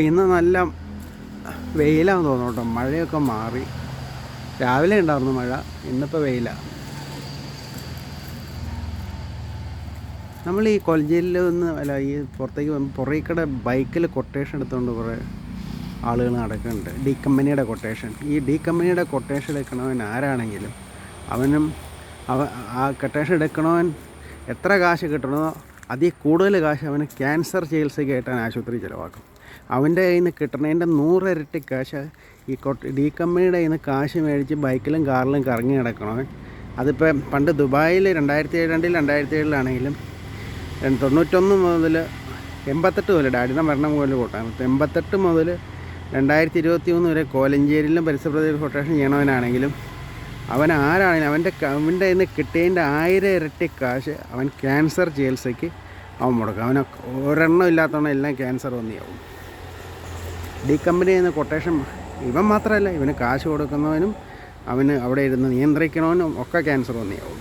ഇന്ന് നല്ല വെയിലാന്ന് തോന്നുന്നു കേട്ടോ. മഴയൊക്കെ മാറി. രാവിലെ ഉണ്ടായിരുന്നു മഴ, ഇന്നിപ്പോൾ വെയിലാണ്. നമ്മൾ ഈ കൊല്ലഞ്ചേരിയിൽ നിന്ന് അല്ല, ഈ പുറത്തേക്ക് പുറകെ ബൈക്കിൽ കൊട്ടേഷൻ എടുത്തുകൊണ്ട് കുറേ ആളുകൾ നടക്കുന്നുണ്ട്. ഡി കമ്പനിയുടെ കൊട്ടേഷൻ. ഈ ഡി കമ്പനിയുടെ കൊട്ടേഷൻ എടുക്കണവൻ ആരാണെങ്കിലും അവനും ആ കൊട്ടേഷൻ എടുക്കണവൻ എത്ര കാശ് കിട്ടണോ അതിൽ കൂടുതൽ കാശ് അവന് ക്യാൻസർ ചികിത്സയ്ക്കായിട്ടാണ് ആശുപത്രി ചിലവാക്കും. അവൻ്റെ കയ്യിൽ നിന്ന് കിട്ടണതിൻ്റെ 100 ഇരട്ടി കാശ് ഈ ഡി കമ്പനിയുടെ കയ്യിൽ നിന്ന് കാശ് മേടിച്ച് ബൈക്കിലും കാറിലും കറങ്ങി നടക്കണവൻ. അതിപ്പോൾ പണ്ട് ദുബായിൽ 2007 91 മുതൽ 88 മുതൽ ഡാഡിയുടെ മരണം മുതൽ കൂട്ടാണ്. 88 മുതൽ 2023 വരെ കോലഞ്ചേരിയിലും പരിസരപ്രദേശത്ത് കൊട്ടേഷൻ ചെയ്യണവനാണെങ്കിലും അവൻ ആരാണെങ്കിലും അവൻ്റെ കയ്യിൽ നിന്ന് കിട്ടിയതിൻ്റെ 1000 ഇരട്ടി കാശ് അവൻ ക്യാൻസർ ചികിത്സയ്ക്ക് അവൻ മുടക്കും. അവന് ഒരെണ്ണം ഇല്ലാത്തവണ്ണം എല്ലാം ക്യാൻസർ വന്നിയാവും. ഡി കമ്പനിയിൽ നിന്ന് കൊട്ടേഷൻ ഇവൻ മാത്രമല്ല, ഇവന് കാശ് കൊടുക്കുന്നവനും അവന് അവിടെ ഇരുന്ന് നിയന്ത്രിക്കണവനും ഒക്കെ ക്യാൻസർ വന്നിയാവും.